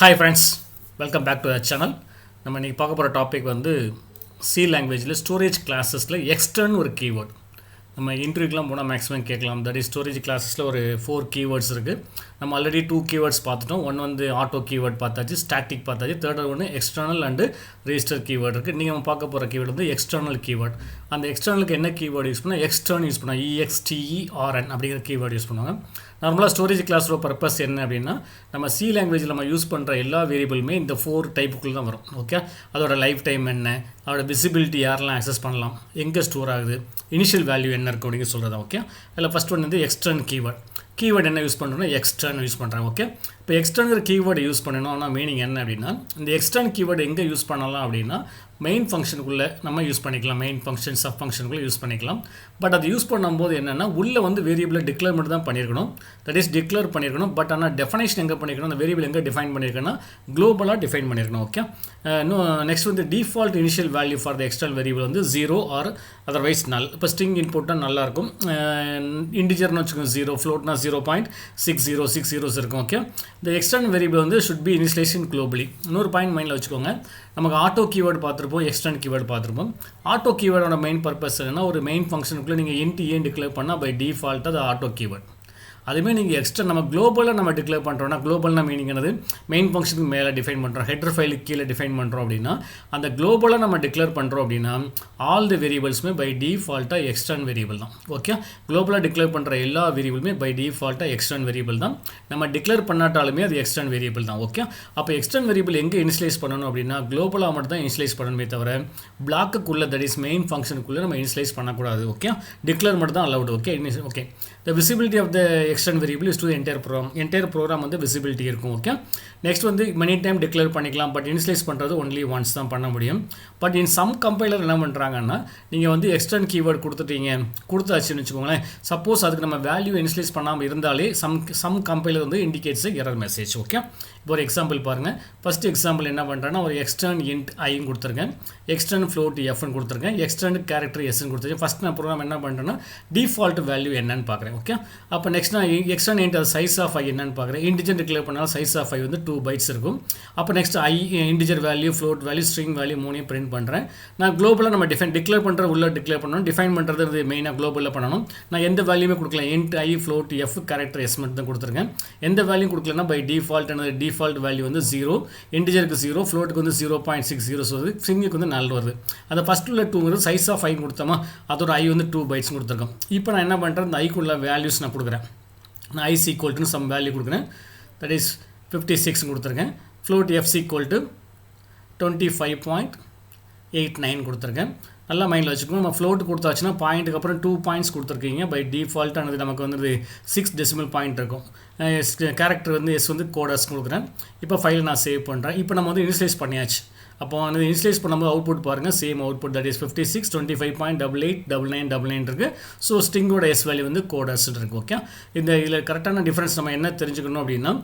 Hi friends, welcome back to the channel. நம்ம இன்னைக்கு பார்க்க போகிற டாபிக் வந்து சி லாங்குவேஜில் ஸ்டோரேஜ் கிளாஸஸில் எக்ஸ்டர்ன் ஒரு கீவேர்ட். நம்ம இன்டர்வியூக்கெலாம் போனால் மேக்ஸிமம் கேட்கலாம். தட் இஸ் ஸ்டோரேஜ் கிளாஸஸில் ஒரு 4 கீவேர்ட்ஸ் இருக்குது. நம்ம ஆல்ரெடி 2 கீவேர்ட்ஸ் பார்த்துட்டோம். ஒன் வந்து ஆட்டோ கீவேர்ட் பார்த்தாச்சு, ஸ்டாட்டிக் பார்த்தாச்சு. தேர்ட் ஒன்று எக்ஸ்டர்னல் அண்டு ரெஜிஸ்டர் கீவேர்ட் இருக்குது. நீங்கள் பார்க்க போகிற கீவேர்ட் வந்து எக்ஸ்டர்னல் கீவேர்ட். அந்த எக்ஸ்டர்னலுக்கு என்ன கீவேர்டு யூஸ் பண்ணால் எக்ஸ்டர்ன் யூஸ் பண்ணால் EXTERN அப்படிங்கிற கீவேர்டு யூஸ் பண்ணுவாங்க. நார்மலாக ஸ்டோரேஜ் கிளாஸோட பர்பஸ் என்ன அப்படின்னா, நம்ம சி லாங்குவேஜில் நம்ம யூஸ் பண்ணுற எல்லா வேரியபிளுமே இந்த 4 டைப்புக்குள்ளே தான் வரும். ஓகே, அதோட லைஃப் டைம் என்ன, அதோட விசிபிலிட்டி யாரெல்லாம் ஆக்சஸ் பண்ணலாம், எங்கே ஸ்டோர் ஆகுது, இனிஷியல் வேல்யூ என்ன இருக்குது அப்படிங்கிற சொல்கிறதா. ஓகே, அதில் ஃபஸ்ட் ஒன் வந்து எக்ஸ்டர்ன் கீவேர்ட் என்ன யூஸ் பண்ணுறோன்னா எக்ஸ்டர்ன் யூஸ் பண்ணுறாங்க. ஓகே, இப்போ எக்ஸ்டர்னுங்கிற கீவேர்டு யூஸ் பண்ணணும். ஆனால் மீனிங் என்ன அப்படின்னா, இந்த எக்ஸ்டர்ன் கீவேர்டு எங்கே யூஸ் பண்ணலாம் அப்படின்னா மெயின் ஃபங்க்ஷனுக்குள்ளே நம்ம யூஸ் பண்ணிக்கலாம். மெயின் ஃபங்க்ஷன் சப் ஃபங்க்ஷனுக்குள்ளே யூஸ் பண்ணிக்கலாம். பட் அது யூஸ் பண்ணும்போது என்னென்னா உள்ளே வந்து வேரியபிளை டிக்ளேர் மட்டும் தான் பண்ணியிருக்கணும். தட் இஸ் டிக்ளேர் பண்ணியிருக்கணும். பட் ஆனால் டெஃபனேஷன் எங்கே பண்ணியிருக்கணும், அந்த வேரியபிள் எங்கே டிஃபைன் பண்ணியிருக்கணும்னா குளோபலாக டிஃபைன் பண்ணியிருக்கணும். ஓகே, நெக்ஸ்ட் வந்து default initial value for the external variable வந்து 0 ஆர் அதர்வைஸ் நல். இப்போ ஸ்ட்ரிங் இன்புட்டாக நல்லாயிருக்கும். இன்டிஜர்னு வச்சுக்கோங்க 0, ஃப்ளோட்னா 0.6060 இருக்கும். ஓகே, இந்த எக்ஸ்டர்னல் வேரியபிள் வந்து ஷுட் பி இனிஷியலைசேஷன் குளோபலி. இன்னொரு பாயிண்ட் மைண்டில் வச்சுக்கோங்க. நமக்கு ஆட்டோ கீவேர்டு பார்த்துருப்போம், எக்ஸ்டர்ன் கீவேர்டு பார்த்துருப்போம். ஆட்டோ கீவேர்டோட மெயின் பர்பஸ் என்னன்னா, ஒரு மெயின் ஃபங்க்ஷனுக்குள்ளே நீங்கள் இன்ட் ஏன் டிக்ளேர் பண்ணால் பை டிஃபால்ட் அது ஆட்டோ கீவேர்டு. அதுவே நீங்கள் எக்ஸ்ட்ரா நம்ம குளோபலாக நம்ம டிக்ளேர் பண்ணுறோன்னா, குளோபல்னா மீனிங் என்னது, மெயின் ஃபங்க்ஷனுக்கு மேலே டிஃபைன் பண்ணுறோம், ஹெடர் ஃபைலுக்கு கீழே டிஃபைன் பண்ணுறோம் அப்படின்னா, அந்த குளோபலாக நம்ம டிக்ளேர் பண்ணுறோம் அப்படின்னா ஆல் தி வேரியபிள்ஸுமே பை டிஃபால்ட்டாக எக்ஸ்டர்ன் வேரியபிள் தான். ஓகே, குளோபலாக டிக்ளேர் பண்ணுற எல்லா வேரியபிளுமே பை டிஃபால்ட்டாக எக்ஸ்டர்ன் வேரியபிள் தான். நம்ம டிக்ளேர் பண்ணாட்டாலுமே அது எக்ஸ்டர்ன் வேரியபிள் தான். ஓகே, அப்போ எக்ஸ்டர்ன் வேரியபிள் எங்கே இனிஷியலைஸ் பண்ணணும் அப்படின்னா குளோபலாக மட்டும் தான் இனிஷியலைஸ் பண்ணணுமே தவிர பிளாக்குக்குள்ளே, தட் இஸ் மெயின் ஃபங்க்ஷனுக்குள்ளே நம்ம இனிஷியலைஸ் பண்ணக்கூடாது. ஓகே, டிக்ளேர் மட்டும் தான் allowed. Okay, okay, the visibility of the external variable is to the entire program வந்து visibility இருக்கும். ஓகே, நெக்ஸ்ட் வந்து many time டிக்ளேர் பண்ணிக்கலாம். பட் இனிஷியலைஸ் பண்ணுறது ஒன்லி ஒன்ஸ் தான் பண்ண முடியும். பட் இன் சம் கம்பைலர் என்ன பண்ணுறாங்கன்னா, நீங்கள் வந்து எக்ஸ்டர்ன் கீவேர்டு கொடுத்தாச்சுன்னு வச்சுக்கோங்களேன். சப்போஸ் அதுக்கு நம்ம வேல்யூ இனிஷியலைஸ் பண்ணாமல் இருந்தாலே சம் கம்பைலர் வந்து இண்டிகேட்ஸ் எரர் மெசேஜ். ஓகே, இப்போ ஒரு எக்ஸாம்பிள் பாருங்கள். ஃபஸ்ட் எக்ஸாம்பிள் என்ன பண்ணுறேன்னா, ஒரு எக்ஸ்டர்ன் இன்ட் ஐன்னு கொடுத்துருக்கேன், எக்ஸ்டர்ன் ஃப்ளோட் எஃப்னு கொடுத்துருக்கேன், எக்ஸ்டர்ன் கேரக்டர் எஸ்ன்னு கொடுத்துருக்கேன். ஃபஸ்ட் நான் ப்ரோக்ராம் என்ன பண்ணுறேன்னா டிஃபால்ட் வேல்யூ என்னன்னு பார்க்குறேன். ஓகே, அப்போ நெக்ஸ்ட் நான் எக்ஸ்டர்ன் இன்ட் அது சைஸ் ஆஃப் ஐ என்னன்னு பார்க்குறேன். இன்டிஜர் டிக்ளேர் பண்ணாலும் சைஸ் ஆஃப் ஐ வந்து 2 பைட்ஸ் இருக்கும். அப்போ நெக்ஸ்ட் ஐ integer value, float value, string value மூணையும் பிரிண்ட் பண்ணுறேன். நான் குளோபலாக நம்ம டிக்ளேர் பண்ணுற உள்ள டிக்ளேர் பண்ணணும், டிஃபைன் பண்ணுறது மெயினாக குளோபலில் பண்ணணும். நான் எந்த வேல்யூமே கொடுக்கல, இன்ட் ஐ, ஃப்ளோட் எஃப், கேரக்டர் எஸ் மட்டும் தான் கொடுத்துருக்கேன். எந்த வேல்யூ கொடுக்கலன்னா பை டிஃபால்ட் டிஃபால்ட் வேல்யூ வந்து 0, இன்டிஜருக்கு 0, ஃப்ளோட்டுக்கு வந்து 0.60 வருது, ஸ்ட்ரிங்குக்கு வந்து 4 வருது. அந்த ஃபஸ்ட் உள்ள 2 சைஸ் ஆஃப் ஐ கொடுத்தோமா, அதோட ஐ வந்து 2 பைட்ஸ் கொடுத்துருக்கோம். இப்போ நான் என்ன பண்ணுறேன், இந்த ஐக்குள்ள வேல்யூஸ் நான் கொடுக்குறேன். நான் i is equal to some value கொடுக்குறேன், தட் இஸ் 56 கொடுத்துருக்கேன். ஃப்ளோட் எஃப் ஈக்குவல் டு 25.89 கொடுத்துருக்கேன். நல்லா மைண்டில் வச்சுக்கணும். நம்ம ஃப்ளோட் கொடுத்தாச்சுன்னா பாயிண்ட்டுக்கு அப்புறம் 2 பாயிண்ட்ஸ் கொடுத்துருக்கீங்க. பை டிஃபால்ட்டானது நமக்கு வந்து 6 டெசிமல் பாயிண்ட் இருக்கும். கேரக்டர் வந்து எஸ் வந்து கோடஸ் கொடுக்குறேன். இப்போ ஃபைலை நான் சேவ் பண்ணுறேன். இப்போ நம்ம வந்து இனிஷியலைஸ் பண்ணியாச்சு. அப்போ வந்து இனிஷியலைஸ் பண்ணும்போது அவுட்புட் பாருங்கள், சேம் அவுட்புட், தட் இஸ் 56, 25.889999 இருக்குது. ஸோ ஸ்ட்ரிங்கோட எஸ் வேல்யூ வந்து கோடஸ் இருக்குது. ஓகே, இதில் கரெக்டான டிஃப்ரென்ஸ் நம்ம என்ன தெரிஞ்சுக்கணும் அப்படின்னா,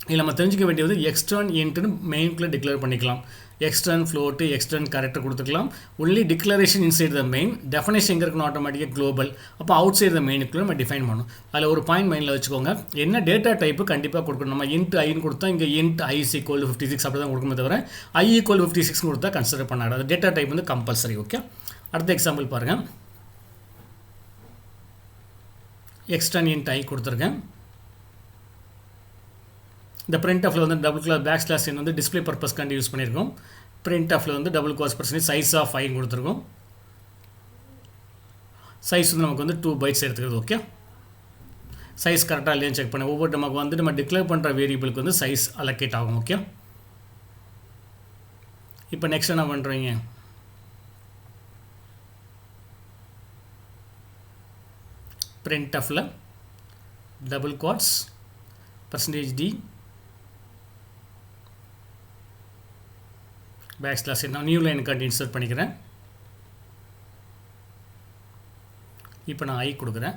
இதில் நம்ம தெரிஞ்சிக்க வேண்டியது எக்ஸ்டர்ன் இன்ட்னு மெயின்குள்ளே டிக்ளேர் பண்ணிக்கலாம். எக்ஸ்டர்ன் ஃப்ளோட்டு, எக்ஸ்டர்ன் கேரக்டர் கொடுத்துக்கலாம். Only declaration inside the main, definition எங்கே இருக்கணும் ஆட்டோமேட்டிக்காக குளோபல். அப்போ அவுட் சைட் த மெயினுக்குள்ளே நம்ம டிஃபைன் பண்ணணும். அதில் ஒரு பாயிண்ட் மைண்டில் வச்சுக்கோங்க, என்ன டேட்டா டைப்பு கண்டிப்பாக கொடுக்கணும். நம்ம இன்ட் ஐன்னு கொடுத்தா இங்கே இன்ட் ஐ ஈக்குவல் 56 அப்படி தான் கொடுக்குமே தவிர ஐ ஈக்குவல் 56 கொடுத்தா கன்சிடர் பண்ணாது. அது டேட்டா டைப் வந்து கம்பல்சரி. ஓகே, அடுத்த எக்ஸாம்பிள் பாருங்கள். எக்ஸ்டர்ன் இன்ட் ஐ கொடுத்துருக்கேன். இந்த பிரிண்ட் ஆஃபில் வந்து பேக் ஸ்லாஷ் என் வந்து டிஸ்பிளே பர்பஸ்க்காண்டி யூஸ் பண்ணியிருக்கோம். பிரிண்ட் ஆஃபில் வந்து %% சைஸ் ஆஃப் ஐ கொடுத்துருக்கோம். சைஸ் வந்து நமக்கு வந்து 2 பைட்ஸ் எடுத்துக்கிறது. ஓகே, சைஸ் கரெக்டாக இல்லையான்னு செக் பண்ணி ஒவ்வொரு நமக்கு வந்து நம்ம டிக்ளேர் பண்ணுற வேரியபிளுக்கு வந்து சைஸ் அலோகேட் ஆகும். ஓகே, இப்போ நெக்ஸ்ட் என்ன பண்ணுறீங்க, பிரிண்ட் ஆஃபில் %d பேக் ஸ்லாஷ் நான் நியூ லைன் காட்டி இன்சர்ட் பண்ணிக்கிறேன். இப்போ நான் ஐ கொடுக்குறேன்.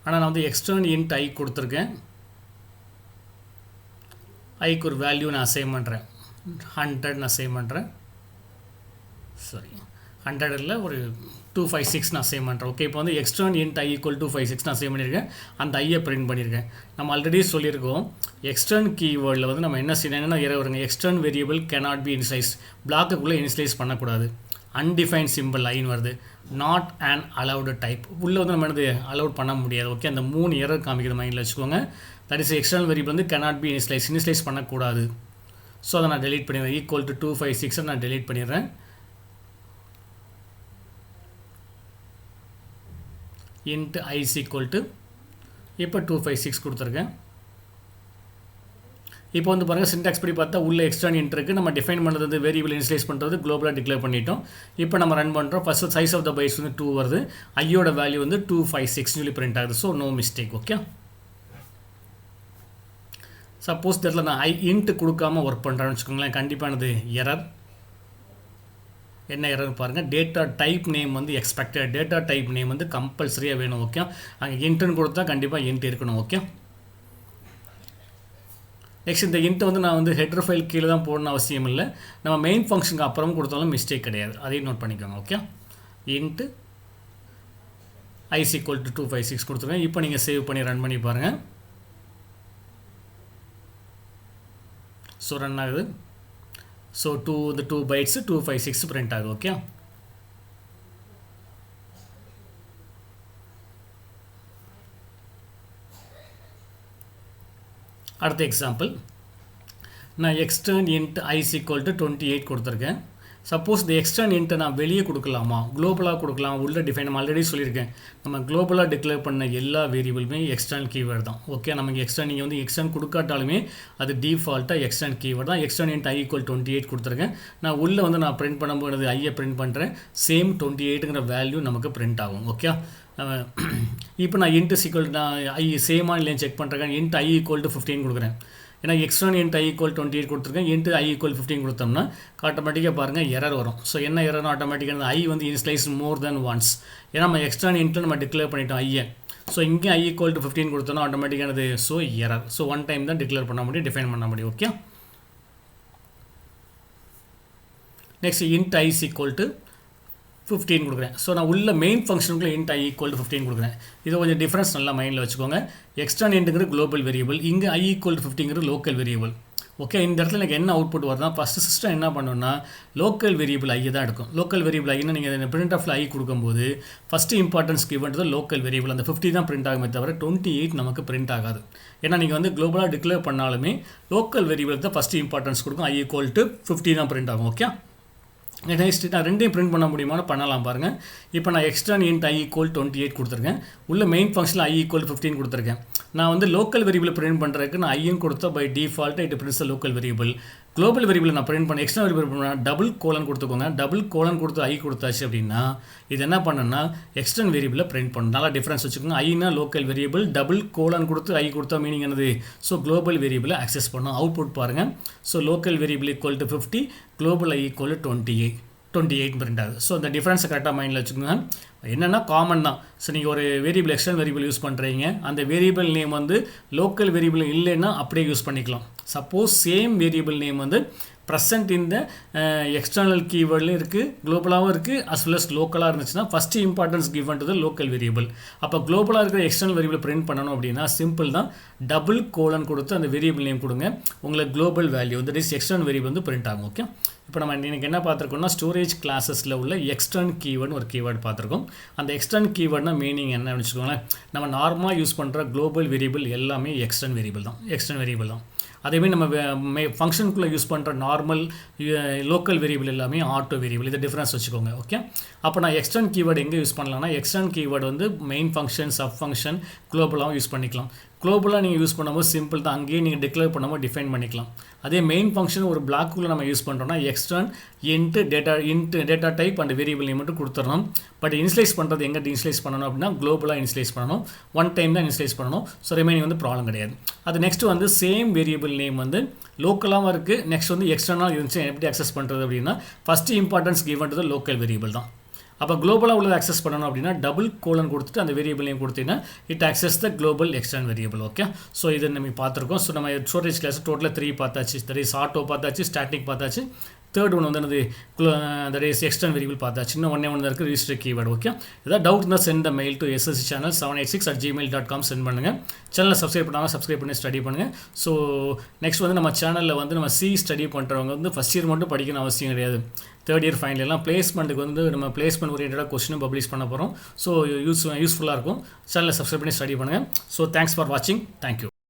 ஆனால் நான் வந்து எக்ஸ்டர்ன் இன்ட் ஐ கொடுத்துருக்கேன். ஐக்கு ஒரு வேல்யூ நான் அசைன் பண்ணுறேன், 100 நான் அசைன் பண்ணுறேன். சரி, 100 இல்லை ஒரு 256 நான் சேவ் பண்ணுறேன். ஓகே, இப்போ வந்து எக்ஸ்டர்ன் இன்ட் i ஈக்குவல் 256 நான் சேவ் பண்ணியிருக்கேன். அந்த ஐயை பிரிண்ட் பண்ணியிருக்கேன். நம்ம ஆல்ரெடி சொல்லியிருக்கோம் எக்ஸ்டர்ன் கீவேர்டில் வந்து நம்ம என்ன செய்யணும்னா வருங்க extern variable cannot be initialized, பிளாக்குக்குள்ளே இனிஷியலைஸ் பண்ணக்கூடாது. அன்டிஃபைன் சிம்பிள் ஐன்னு வருது. நாட் அண்ட் அலவுடு டைப் உள்ளே வந்து நம்ம என்னது அலவுட் பண்ண முடியாது. ஓகே, அந்த 3 எரர் காமிக்கிற மைண்டில் வச்சுக்கோங்க. தட் இஸ் எக்ஸ்டர்னல் வேரியபிள் வந்து cannot be இனிஷியலைஸ் பண்ணக்கூடாது. ஸோ அதை நான் டெலீட் பண்ணிடுறேன். ஈக்குவல் டு 256 நான் டெலீட் பண்ணிடுறேன். int I is equal to இப்போ 256 கொடுத்துருக்கேன். இப்போ வந்து பாருங்கள் சின்டாக்ஸ் படி பார்த்தா உள்ள எக்ஸ்டர்ன் இன்ட் இருக்குது. நம்ம டிஃபைன் பண்ணுறது வேரியபிள் இனிஷியலைஸ் பண்ணுறது குளோபலாக டிக்ளேர் பண்ணிட்டோம். இப்போ நம்ம ரன் பண்ணுறோம். First size of the bytes வந்து 2 வருது. ஐயோட வேல்யூ வந்து 256 சொல்லி பிரிண்ட் ஆகுது. So no mistake. Okay, suppose இதில் நான் இன்ட் கொடுக்காம ஒர்க் பண்ணுறேன்னு வச்சுக்கோங்களேன், கண்டிப்பானது எரர். என்ன எரர் பாருங்கள், டேட்டா டைப் நேம் வந்து எக்ஸ்பெக்டட், டேட்டா டைப் நேம் வந்து கம்பல்சரியாக வேணும். ஓகே, அங்கே இன்ட்டுன்னு கொடுத்தா கண்டிப்பாக இன்ட் இருக்கணும். ஓகே, நெக்ஸ்ட் இந்த இன்ட் வந்து நான் வந்து ஹெட்ரு ஃபைல் கீழே தான் போடணும் அவசியம் இல்லை. நம்ம மெயின் ஃபங்க்ஷனுக்கு அப்புறம் கொடுத்தாலும் மிஸ்டேக் கிடையாது. அதையும் நோட் பண்ணிக்கோங்க. Okay, int i is equal to 256 கொடுத்துருக்கேன். இப்போ நீங்கள் சேவ் பண்ணி ரன் பண்ணி பாருங்கள். ஸோ ரன் ஆகுது. ஸோ இந்த 2 bytes 256 பிரிண்ட் ஆகுது. ஓகே, அடுத்த எக்ஸாம்பிள் நான் extern int i is equal to 28 கொடுத்துருக்கேன். சப்போஸ் இந்த எக்ஸ்டர்ன் இன்ட்டை நான் வெளியே கொடுக்கலாமா, குளோபலாக கொடுக்கலாம், உள்ள டிஃபைன் நம்ம ஆல்ரெடி சொல்லியிருக்கேன். நம்ம குளோபலாக டிக்ளேர் பண்ண எல்லா வேரியபிளுமே எக்ஸ்டர்ன் கீவேர்டு தான். ஓகே, நமக்கு எக்ஸ்டர்ன் நீங்கள் வந்து எக்ஸ்டர்ன் கொடுக்காட்டாலுமே அது டிஃபால்ட்டாக எக்ஸ்டர்ன் கீவேர்டு தான். எக்ஸ்டர்ன் இன்ட் i ஈக்குவல் 28 கொடுத்துருக்கேன். நான் உள்ளே வந்து நான் பிரிண்ட் பண்ணும்போது ஐயை பிரிண்ட் பண்ணுறேன். சேம் 28ங்கிற வேல்யூ நமக்கு பிரிண்ட் ஆகும். ஓகே, இப்போ நான் இன்ட் சீக்வல் நான் ஐ சேமா இல்லைன்னு செக் பண்ணுறேன். இன்ட் i ஈக்குவல் டு 15 கொடுக்குறேன். ஏன்னா எக்ஸ்டர்ன் இன்ட் i ஈக்குவல் 28 கொடுத்துருக்கேன். இன்ட் i ஈக்குவல் 15 கொடுத்தோம்னா ஆட்டோமேட்டிக்காக பாருங்கள் எரர் வரும். ஸோ என்ன எரர்னு ஆட்டோமேட்டிக்காக i வந்து இனிஷியலைஸ் மோர் தென் ஒன்ஸ். ஏன்னா நம்ம எக்ஸ்டர்ன் இன்ட்டு நம்ம டிக்ளேர் பண்ணிட்டோம் ஐயை. ஸோ இங்கே i ஈக்குவல் டு 15 கொடுத்தோம்னா ஆட்டோமேட்டிக்கானது so error. So one time தான் டிக்ளேர் பண்ண முடியும், டிஃபைன் பண்ண முடியும். Okay, next int i is equal to 15 கொடுக்குறேன். ஸோ நான் உள்ள மெயின் ஃபங்க்ஷனுக்குள்ள இன்ட் i ஈக்குவல் டு 15 கொடுக்குறேன். இது கொஞ்சம் டிஃப்ரென்ஸ் நல்லா மைண்டில் வச்சுக்கோங்க. எக்ஸ்டர்ன் இன்ட்டுங்கிறது குளோபல் வேரியபிள், இங்கே i ஈக்குவல் டு 15ங்கிறது லோக்கல் வேரியபிள். ஓகே, இந்த இடத்துல எனக்கு என்ன அவுட்புட் வருதுன்னா ஃபஸ்ட்டு சிஸ்டம் என்ன பண்ணணும்னா லோக்கல் வேரியபிள் ஐயை தான் எடுக்கும். லோக்கல் வேரியபிள் ஐன்னு நீங்கள் பிரிண்ட் ஆஃப்ல ஐ கொடுக்கும்போது ஃபஸ்ட்டு இம்பார்ட்டன்ஸ் கிவன்றது லோக்கல் வேரியபிள். அந்த 50 தான் பிரிண்ட் ஆகுமே தவிர 28 நமக்கு பிரிண்ட் ஆகாது. ஏன்னா நீங்கள் வந்து குளோபலாக டிக்ளேர் பண்ணாலுமே லோக்கல் வேரியபிளுக்கு தான் ஃபஸ்ட்டு இம்பார்ட்டன்ஸ் கொடுக்கும். i ஈக்குவல் டு 50 தான் பிரிண்ட் ஆகும். ஓகே, நெக்ஸ்ட் நான் ரெண்டையும் பிரிண்ட் பண்ண முடியுமான்னு பண்ணலாம் பாருங்கள். இப்போ நான் எக்ஸ்டர்ன் இன்ட் i ஈக்குவல் 28 கொடுத்துருக்கேன். உள்ள மெயின் ஃபங்க்ஷனில் i ஈக்குவல் 15 கொடுத்துருக்கேன். நான் வந்து லோக்கல் வேரியபிள் பிரிண்ட் பண்ணுறதுக்கு நான் ஐயும் கொடுத்தா பை டிஃபால்ட்டாக it prints local variable. Global variable நான் பிரிண்ட் பண்ண எக்ஸ்டர்னல் வேரியபிள் டபுள் கோலன் கொடுத்துக்கோங்க. டபுள் கோலன் கொடுத்து i கொடுத்தாச்சு அப்படின்னா இது என்ன பண்ணுன்னா எக்ஸ்டர்னல் வேரியபிளில் பிரிண்ட் பண்ணணும். நல்லா டிஃப்ரென்ஸ் வச்சுக்கோங்க. Aina local variable, double colon கொடுத்து i கொடுத்தா மீனிங் என்னது, ஸோ குளோபல் வேரியபிளை அக்சஸ் பண்ணணும். அவுட்புட் பாருங்கள். So local variable equal to 50, global i equal to 28 print ஆகுது. ஸோ இந்த டிஃப்ரென்ஸை கரெக்டாக மைண்டில் வச்சுக்கோங்க. என்னென்னா காமன் தான். ஸோ நீங்கள் ஒரு வேரியபிள் எக்ஸ்டர்னல் வேரியபிள் யூஸ் பண்ணுறீங்க, அந்த வேரியபிள் நேம் வந்து லோக்கல் வேரியபிள் இல்லைன்னா அப்படியே யூஸ் பண்ணிக்கலாம். சப்போஸ் சேம் வேரியபிள் நேம் வந்து ப்ரெசென்ட் இந்த எக்ஸ்டர்னல் கீவேர்ட்லையும் இருக்குது, குளோபலாகவும் இருக்குது, அஸ் வெல் அஸ் லோக்கலாக இருந்துச்சுன்னா first importance given to the local variable. அப்போ குளோபலாக இருக்கிற எக்ஸ்டர்னல் வேரியபிள் பிரிண்ட் பண்ணணும் அப்படின்னா சிம்பிள் தான், டபுள் கோலன் கொடுத்து அந்த வேரியபிள் நேம் கொடுங்க. உங்களுக்கு global value that is external variable வந்து பிரிண்ட் ஆகும். ஓகே, இப்போ நம்ம இன்றைக்கி என்ன பார்த்துருக்கோம்னா ஸ்டோரேஜ் கிளாஸஸில் உள்ள எக்ஸ்டர்ன் கீவேர்டு ஒரு கீவேர்டு பார்த்துருக்கோம். அந்த எக்ஸ்டர்ன் கீவேர்ட்னா மீனிங் என்ன வச்சுக்கோங்களேன், நம்ம நார்மலாக யூஸ் பண்ணுற குளோபல் வேரியபிள் எல்லாமே எக்ஸ்டர்ன் வேரியபிள் தான். அதேமாதிரி நம்ம ஃபங்க்ஷனுக்குள்ளே யூஸ் பண்ணுற நார்மல் லோக்கல் வேரியபிள் எல்லாமே ஆட்டோ வேரியபிள். இதை டிஃப்ரென்ஸ் வச்சுக்கோங்க. ஓகே, அப்போ நான் எக்ஸ்டர்ன் கீவேர்டு எங்கே யூஸ் பண்ணலாம்னா எக்ஸ்டர்ன் கீவேர்டு வந்து மெயின் ஃபங்க்ஷன், சப் ஃபங்க்ஷன், குளோபலாகவும் யூஸ் பண்ணிக்கலாம். குளோபலாக நீங்கள் யூஸ் பண்ணும்போது சிம்பிள் தான், அங்கேயே நீங்கள் டிக்ளேர் பண்ணும்போது டிஃபைன் பண்ணிக்கலாம். அதே மெயின் ஃபங்க்ஷன் ஒரு பிளாக்குள்ளே நம்ம யூஸ் பண்ணுறோம்னா extern int data type and variable name மட்டும் கொடுத்துடணும். பட் இனிஷியலைஸ் பண்ணுறது எங்கே இனிஷியலைஸ் பண்ணணும் அப்படின்னா குளோபலாக இனிஷியலைஸ் பண்ணணும். ஒன் டைம் தான் இனிஷியலைஸ் பண்ணணும். ஸோ ரிமைனிங் வந்து ப்ராப்ளம் கிடையாது. அது நெக்ஸ்ட் வந்து சேம் வேரியபிள் நேம் வந்து லோக்கலாகவும் இருக்குது, நெக்ஸ்ட் வந்து எக்ஸ்டர்னலாக இருந்துச்சு எப்படி அக்சஸ் பண்ணுறது அப்படின்னா first importance given to the local variable தான். அப்போ குளோபலாக உள்ளதை அக்சஸ் பண்ணணும் அப்படின்னா டபுள் கோலன் கொடுத்துட்டு அந்த வேரியபிள் நேம் கொடுத்தீங்கன்னா it access the global extern variable. Okay, so இதை நம்ம பார்த்துருக்கோம். ஸோ நம்ம ஸ்டோரேஜ் கிளாஸ் டோட்டலாக 3 பார்த்தாச்சு. தட் இஸ் ஆட்டோ பார்த்தாச்சு, ஸ்டாட்டிக் பார்த்தாச்சு, தேர்ட் ஒன் வந்து என்னது தட் இஸ் எக்ஸ்டர்ன் வேரியபிள் பார்த்தாச்சு. இன்னும் ஒன்றே ஒன்று இருக்குது ரிஜிஸ்டர் கீவேர்டு. ஓகே, ஏதாவது டவுட் இருந்தால் send the mail to SSC channel 786@gmail.com send பண்ணுங்கள். சேனலை சப்ஸ்கிரைப் பண்ணாமல் சப்ஸ்கிரைப் பண்ணி ஸ்டடி பண்ணுங்கள். ஸோ நெக்ஸ்ட் வந்து நம்ம சேனலில் வந்து நம்ம ஸ்டடி பண்ணுறவங்க வந்து ஃபஸ்ட் இயர் மட்டும் படிக்கணும் அவசியம் கிடையாது. தேர்ட் இயர் ஃபைனல் எல்லாம் பிளேஸ்மெண்ட்டுக்கு வந்து நம்ம பிளேஸ்மெண்ட் ஓரியன்டாக கொஸ்டினும் பப்ளிஷ் பண்ண போகிறோம். ஸோ யூஸ்ஃபுல்லாக இருக்கும். சேனலை சப்ஸ்கிரைப் பண்ணி ஸ்டடி பண்ணுங்கள். ஸோ தேங்க்ஸ் ஃபார் வாட்சிங். தேங்க்யூ.